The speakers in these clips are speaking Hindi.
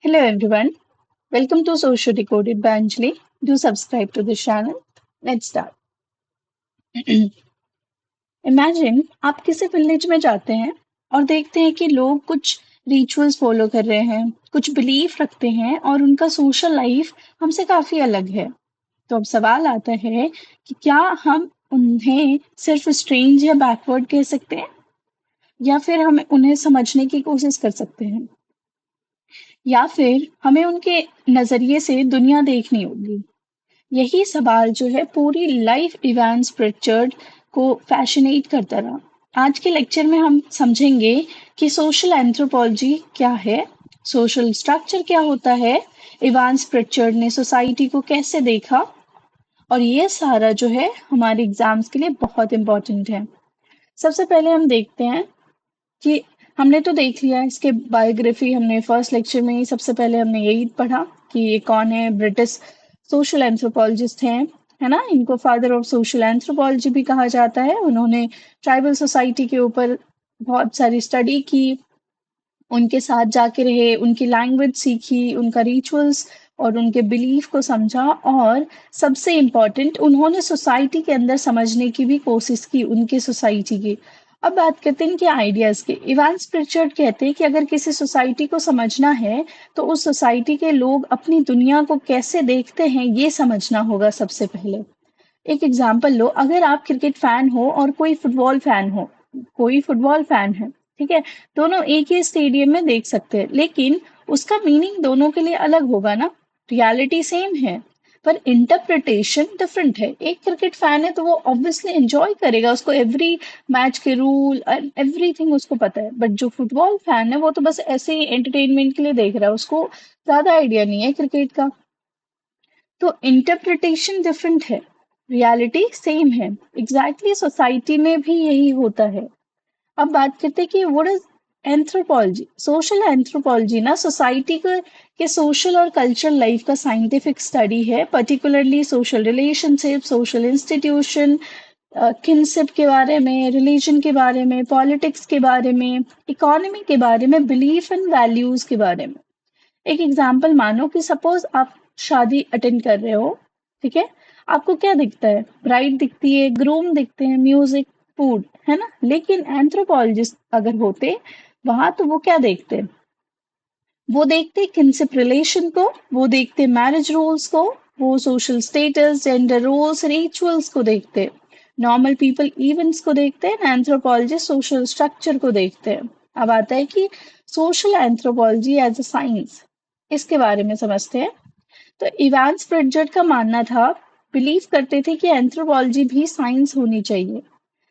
Hello everyone, welcome to Social Decoded by Anjali. Do subscribe to the channel. Let's start. Imagine आप किसी विलेज में जाते हैं और देखते हैं कि लोग कुछ रिचुअल्स फॉलो कर रहे हैं, कुछ बिलीफ रखते हैं और उनका सोशल लाइफ हमसे काफी अलग है। तो अब सवाल आता है कि क्या हम उन्हें सिर्फ स्ट्रेंज या बैकवर्ड कह सकते हैं या फिर हम उन्हें समझने की कोशिश कर सकते हैं या फिर हमें उनके नजरिए से दुनिया देखनी होगी। यही सवाल जो है पूरी लाइफ इवांस प्रिचर्ड को फैसिनेट करता रहा। आज के लेक्चर में हम समझेंगे कि सोशल एंथ्रोपोलॉजी क्या है, सोशल स्ट्रक्चर क्या होता है, इवांस प्रिचर्ड ने सोसाइटी को कैसे देखा और ये सारा जो है हमारे एग्जाम्स के लिए बहुत इंपॉर्टेंट है। सबसे पहले हम देखते हैं कि हमने तो देख लिया इसके बायोग्राफी, हमने फर्स्ट लेक्चर में ही सबसे पहले हमने यही पढ़ा कि ये कौन है, ब्रिटिश सोशल एंथ्रोपोलॉजिस्ट हैं, है ना। इनको फादर ऑफ सोशल एंथ्रोपोलॉजी भी कहा जाता है। उन्होंने ट्राइबल सोसाइटी के ऊपर बहुत सारी स्टडी की, उनके साथ जाके रहे, उनकी लैंग्वेज सीखी, उनका रिचुअल्स और उनके बिलीफ को समझा और सबसे इम्पोर्टेंट उन्होंने सोसाइटी के अंदर समझने की भी कोशिश की, उनकी सोसाइटी की। अब बात करते हैं इनके आइडियाज की। इवांस प्रिचर्ड कहते हैं कि अगर किसी सोसाइटी को समझना है तो उस सोसाइटी के लोग अपनी दुनिया को कैसे देखते हैं ये समझना होगा सबसे पहले। एक एग्जाम्पल लो, अगर आप क्रिकेट फैन हो और कोई फुटबॉल फैन हो, कोई फुटबॉल फैन है, ठीक है, दोनों एक ही स्टेडियम में देख सकते हैं, लेकिन उसका मीनिंग दोनों के लिए अलग होगा ना। रियलिटी सेम है पर इंटरप्रिटेशन डिफरेंट है। एक क्रिकेट फैन है तो वो ऑब्वियसली एंजॉय करेगा, उसको एवरी मैच के रूल एंड एवरीथिंग उसको पता है। बट जो फुटबॉल फैन है वो तो बस ऐसे ही एंटरटेनमेंट के लिए देख रहा है, उसको ज्यादा आइडिया नहीं है क्रिकेट का। तो इंटरप्रिटेशन डिफरेंट है, रियलिटी सेम है। एग्जैक्टली सोसाइटी में भी यही होता है। अब बात करते हैं कि what is anthropology. Social anthropology ना सोसाइटी के सोशल और कल्चरल लाइफ का साइंटिफिक स्टडी है, particularly social relationship, social institution, kinship के बारे में, रिलीजन के बारे में, पॉलिटिक्स के बारे में, इकोनॉमी के बारे में, बिलीफ एंड वैल्यूज के बारे में। एक एग्जाम्पल मानो कि सपोज आप शादी अटेंड कर रहे हो, ठीक है, आपको क्या दिखता है? ब्राइड दिखती है, ग्रूम दिखते हैं, म्यूजिक, फूड, है ना। लेकिन एंथ्रोपोलॉजिस्ट अगर होते वहां तो वो क्या देखते? वो देखते किनशिप रिलेशन को, वो देखते मैरिज रूल्स को, वो social status, gender roles, rituals को देखते, नॉर्मल पीपल इवेंट्स को देखते हैं। एंथ्रोपोलॉजिस्ट सोशल स्ट्रक्चर को देखते हैं। अब आता है कि social anthropology as a science, इसके बारे में समझते हैं। तो इवांस प्रिट्जर्ड का मानना था, बिलीव करते थे कि एंथ्रोपोलॉजी भी साइंस होनी चाहिए,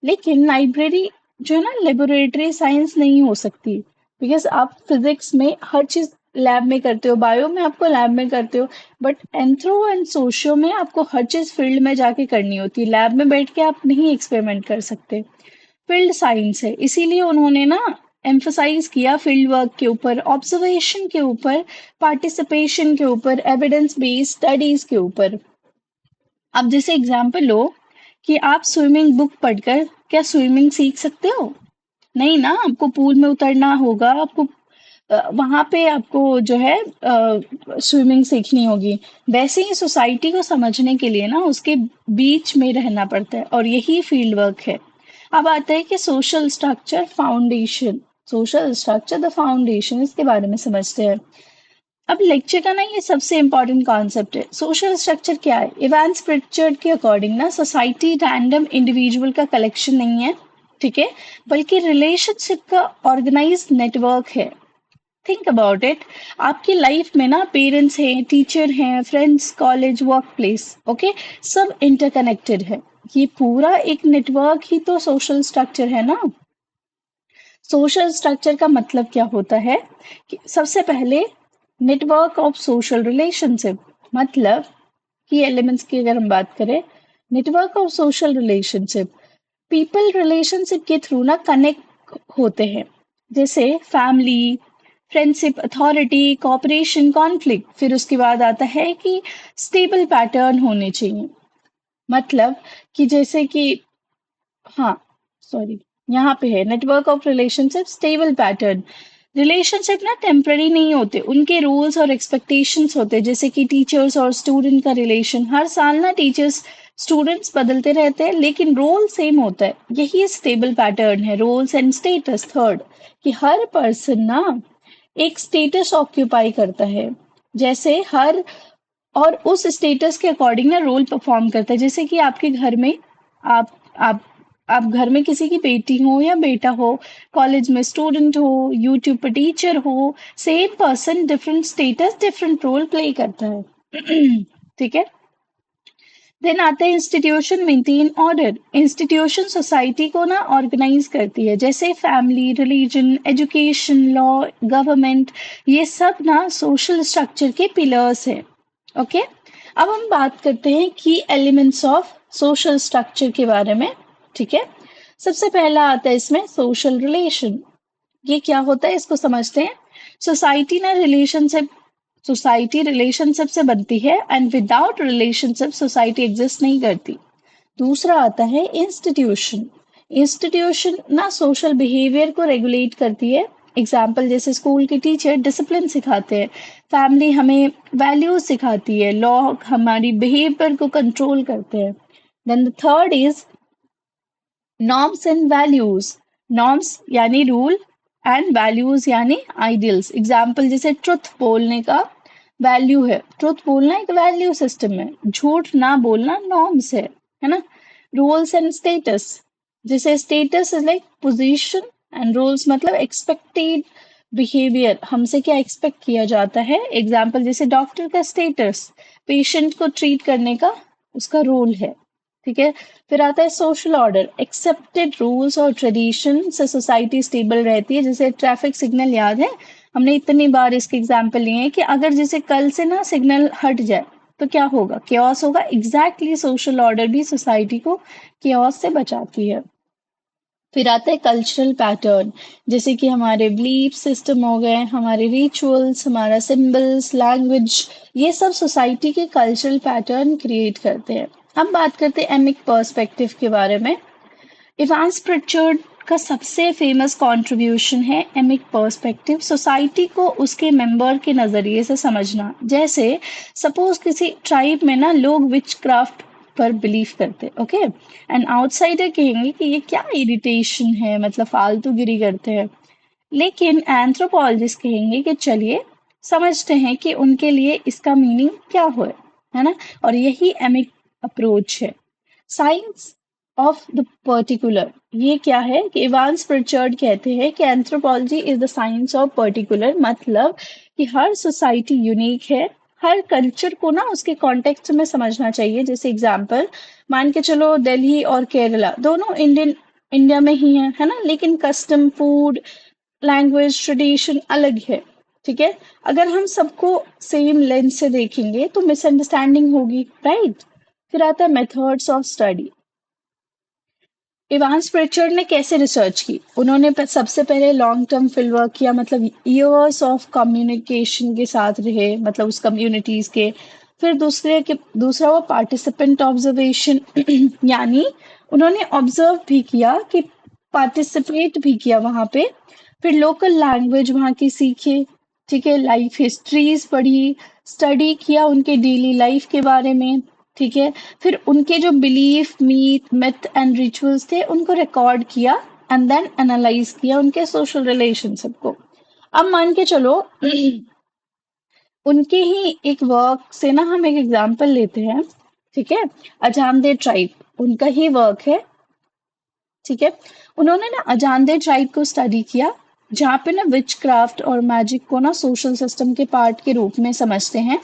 लेकिन लाइब्रेरी जो है ना, लेबोरेटरी साइंस नहीं हो सकती। बिकॉज आप फिजिक्स में हर चीज लैब में करते हो, बायो में आपको लैब में करते हो, बट एंथ्रो एंड सोशियो में आपको हर चीज फील्ड में जाके करनी होती है। लैब में बैठ के आप नहीं एक्सपेरिमेंट कर सकते, फील्ड साइंस है। इसीलिए उन्होंने ना एम्फसाइज किया फील्ड वर्क के ऊपर, ऑब्जर्वेशन के ऊपर, पार्टिसिपेशन के ऊपर, एविडेंस बेस्ड स्टडीज के ऊपर। अब जैसे एग्जाम्पल लो कि आप स्विमिंग बुक पढ़कर क्या स्विमिंग सीख सकते हो? नहीं ना, आपको पूल में उतरना होगा, आपको वहां पे आपको जो है स्विमिंग सीखनी होगी। वैसे ही सोसाइटी को समझने के लिए ना उसके बीच में रहना पड़ता है और यही फील्ड वर्क है। अब आता है कि social structure foundation, social structure the foundation, इसके बारे में समझते हैं। अब लेक्चर का ना ये सबसे इंपॉर्टेंट कॉन्सेप्ट है। सोशल स्ट्रक्चर क्या है? इवांस प्रिचर्ड के अकॉर्डिंग ना सोसाइटी रैंडम इंडिविजुअल का कलेक्शन नहीं है, ठीक है, बल्कि रिलेशनशिप का ऑर्गेनाइज नेटवर्क है। थिंक अबाउट इट, आपकी लाइफ में ना पेरेंट्स हैं, टीचर हैं, friends, college, work place, okay, सब इंटरकनेक्टेड है। ये पूरा एक नेटवर्क ही तो सोशल स्ट्रक्चर है ना। सोशल स्ट्रक्चर का मतलब क्या होता है कि सबसे पहले नेटवर्क ऑफ सोशल रिलेशनशिप, मतलब की एलिमेंट्स की अगर हम बात करें, network of social relationship, people relationship के थ्रू ना कनेक्ट होते हैं, जैसे family, friendship, authority, cooperation, conflict. फिर उसके बाद आता है कि स्टेबल पैटर्न होने चाहिए, मतलब कि जैसे कि, हाँ, सॉरी, यहाँ पे है network of relationship stable pattern. Relationship ना टेम्पररी नहीं होते, उनके रूल्स और एक्सपेक्टेशंस होते हैं, जैसे कि टीचर्स और स्टूडेंट का रिलेशन। हर साल ना टीचर्स स्टूडेंट्स बदलते रहते हैं लेकिन रोल सेम होता है। यही स्टेबल पैटर्न है। रोल्स एंड स्टेटस थर्ड, कि हर पर्सन ना एक स्टेटस ऑक्यूपाई करता है, जैसे हर और उस स्टेटस के अकॉर्डिंग ना रोल परफॉर्म करता है। जैसे कि आपके घर में आप आप आप घर में किसी की बेटी हो या बेटा हो, कॉलेज में स्टूडेंट हो, यूट्यूब पर टीचर हो, same person different status different role play करता है। ठीक है। देन आता है institution maintain order. Institution society को ना ऑर्गेनाइज करती है, जैसे family, religion, education, law, government, ये सब ना सोशल स्ट्रक्चर के पिलर्स हैं। ओके, अब हम बात करते हैं की एलिमेंट्स ऑफ सोशल स्ट्रक्चर के बारे में। ठीक है, सबसे पहला आता है इसमें सोशल रिलेशन। ये क्या होता है इसको समझते हैं। सोसाइटी ना रिलेशनशिप सोसाइटी रिलेशनशिप से बनती है and without relationship society exist नहीं करती। दूसरा आता है इंस्टीट्यूशन। इंस्टीट्यूशन ना सोशल बिहेवियर को रेगुलेट करती है। एग्जाम्पल जैसे स्कूल के टीचर डिसिप्लिन सिखाते हैं, फैमिली हमें वैल्यूज सिखाती है, लॉ हमारी बिहेवियर को कंट्रोल करते हैं। Then the third is norms and values. Norms यानी रूल एंड वैल्यूज यानी आइडियल्स। एग्जाम्पल जैसे ट्रुथ बोलने का वैल्यू है, ट्रुथ बोलना एक वैल्यू सिस्टम है, झूठ ना बोलना नॉर्म्स है ना। रूल्स एंड स्टेटस, जैसे status is like position and rules मतलब एक्सपेक्टेड बिहेवियर, हमसे क्या एक्सपेक्ट किया जाता है। एग्जाम्पल जैसे डॉक्टर का स्टेटस पेशेंट को ट्रीट करने का उसका रोल है। ठीक है, फिर आता है सोशल ऑर्डर। एक्सेप्टेड रूल्स और ट्रेडिशन से सोसाइटी स्टेबल रहती है। जैसे ट्रैफिक सिग्नल याद है, हमने इतनी बार इसके एग्जाम्पल लिए हैं कि अगर जैसे कल से ना सिग्नल हट जाए तो क्या होगा, केओस होगा। एग्जैक्टली सोशल ऑर्डर भी सोसाइटी को केओस से बचाती है। फिर आता है कल्चरल पैटर्न, जैसे कि हमारे बिलीफ सिस्टम हो गए, हमारे रिचुअल्स, हमारा सिंबल्स, लैंग्वेज, ये सब सोसाइटी के कल्चरल पैटर्न क्रिएट करते हैं। अब बात करते हैं एमिक पर्सपेक्टिव के बारे में। इवांस प्रिचर्ड का सबसे फेमस कंट्रीब्यूशन है एमिक पर्सपेक्टिव। सोसाइटी को उसके मेंबर के नजरिए से समझना। जैसे सपोज किसी ट्राइब में ना लोग विच क्राफ्ट पर बिलीव करते, ओके, एंड आउटसाइडर कहेंगे कि ये क्या इरिटेशन है, मतलब फालतूगिरी करते हैं। लेकिन एंथ्रोपोलॉजिस्ट कहेंगे कि चलिए समझते हैं कि उनके लिए इसका मीनिंग क्या है ना। और यही एमिक अप्रोच है। साइंस ऑफ द पर्टिकुलर, ये क्या है कि इवांस प्रिचर्ड कहते हैं कि anthropology is the science of particular, मतलब कि हर सोसाइटी यूनिक है, हर कल्चर को ना उसके कॉन्टेक्स्ट में समझना चाहिए। जैसे एग्जाम्पल मान के चलो दिल्ली और केरला दोनों इंडिया में ही है ना, लेकिन कस्टम, फूड, लैंग्वेज, ट्रेडिशन अलग है। ठीक है, अगर हम सबको सेम लेंस से देखेंगे तो मिसअंडरस्टैंडिंग होगी, राइट। फिर आता है methods of study. Evans Pritchard ने कैसे रिसर्च की। उन्होंने सबसे पहले लॉन्ग टर्म फील्ड वर्क किया, मतलब ईयर्स ऑफ कम्युनिकेशन के साथ रहे, मतलब उस कम्युनिटीज के। फिर दूसरा वो पार्टिसिपेंट ऑब्जर्वेशन, यानी उन्होंने ऑब्जर्व भी किया कि पार्टिसिपेट भी किया वहां पे। फिर लोकल लैंग्वेज वहाँ की सीखे। ठीक है, लाइफ हिस्ट्रीज पढ़ी, स्टडी किया उनके डेली लाइफ के बारे में। ठीक है, फिर उनके जो belief, myth, myth and rituals थे उनको रिकॉर्ड किया एंड देन एनालाइज किया उनके सोशल रिलेशनशिप को। अब मान के चलो उनके ही एक वर्क से ना हम एक एग्जांपल लेते हैं। ठीक है, अजानदे ट्राइब उनका ही वर्क है। ठीक है, उन्होंने ना अजानदे ट्राइब को स्टडी किया, जहाँ पे ना विच क्राफ्ट और मैजिक को ना सोशल सिस्टम के पार्ट के रूप में समझते हैं।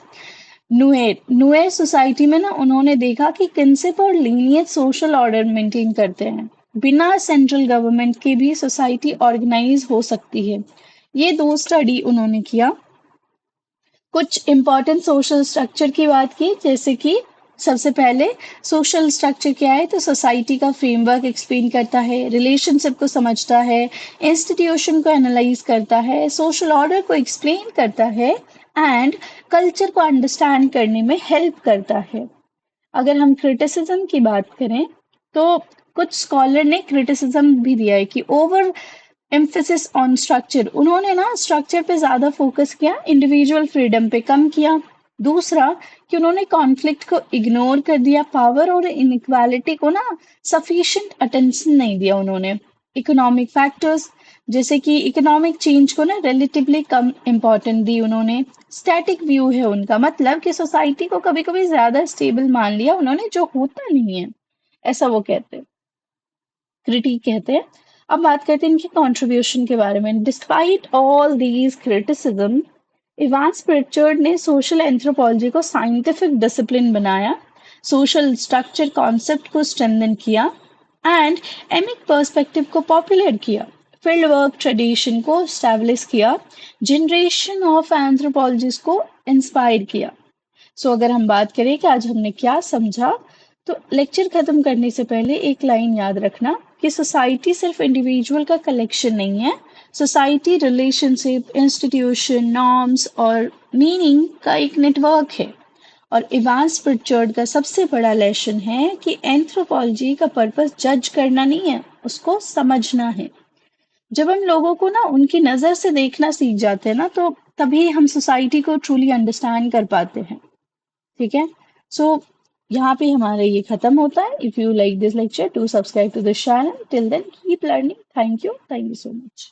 नुएर नुएर सोसाइटी में ना उन्होंने देखा कि किनसिप और लीनियज सोशल ऑर्डर मेंटेन करते हैं। बिना सेंट्रल गवर्नमेंट के भी सोसाइटी ऑर्गेनाइज हो सकती है। ये दो स्टडी उन्होंने किया। कुछ इंपॉर्टेंट सोशल स्ट्रक्चर की बात की, जैसे कि सबसे पहले सोशल स्ट्रक्चर क्या है, तो सोसाइटी का फ्रेमवर्क एक्सप्लेन करता है, रिलेशनशिप को समझता है, इंस्टीट्यूशन को एनालाइज करता है, सोशल ऑर्डर को एक्सप्लेन करता है एंड कल्चर को अंडरस्टैंड करने में हेल्प करता है। अगर हम क्रिटिसिज्म की बात करें तो कुछ स्कॉलर ने क्रिटिसिज्म भी दिया है कि ओवर एम्फेसिस ऑन स्ट्रक्चर, उन्होंने ना स्ट्रक्चर पे ज्यादा फोकस किया, इंडिविजुअल फ्रीडम पे कम किया। दूसरा कि उन्होंने कॉन्फ्लिक्ट को इग्नोर कर दिया, पावर और इनइक्वालिटी को ना सफिशिएंट अटेंशन नहीं दिया उन्होंने। इकोनॉमिक फैक्टर्स, जैसे कि इकोनॉमिक चेंज को ना रिलेटिवली कम इम्पोर्टेंट दी उन्होंने। स्टैटिक व्यू है उनका, मतलब कि सोसाइटी को कभी कभी ज्यादा स्टेबल मान लिया उन्होंने, जो होता नहीं है, ऐसा वो कहते हैं, क्रिटिक कहते हैं। अब बात करते हैं इनके कंट्रीब्यूशन के बारे में। Despite all these criticism, Evans Pritchard ने सोशल एंथ्रोपोलॉजी को साइंटिफिक डिसिप्लिन बनाया, सोशल स्ट्रक्चर कॉन्सेप्ट को स्ट्रेंथन किया एंड एमिक पर्सपेक्टिव को पॉपुलर किया, फील्ड वर्क ट्रेडिशन को स्टैब्लिश किया, जनरेशन ऑफ एंथ्रोपोलॉजिस्ट को इंस्पायर किया। अगर हम बात करें कि आज हमने क्या समझा, तो लेक्चर खत्म करने से पहले एक लाइन याद रखना कि सोसाइटी सिर्फ इंडिविजुअल का कलेक्शन नहीं है। सोसाइटी रिलेशनशिप, इंस्टीट्यूशन, नॉर्म्स और मीनिंग का एक नेटवर्क है। और इवांस प्रिचर्ड का सबसे बड़ा लेसन है कि एंथ्रोपोलॉजी का पर्पस जज करना नहीं है, उसको समझना है। जब हम लोगों को ना उनकी नजर से देखना सीख जाते हैं ना, तो तभी हम सोसाइटी को ट्रूली अंडरस्टैंड कर पाते हैं। ठीक है। सो यहाँ पे हमारा ये खत्म होता है। If you like this lecture, do subscribe to this channel. Till then keep learning. Thank you so much.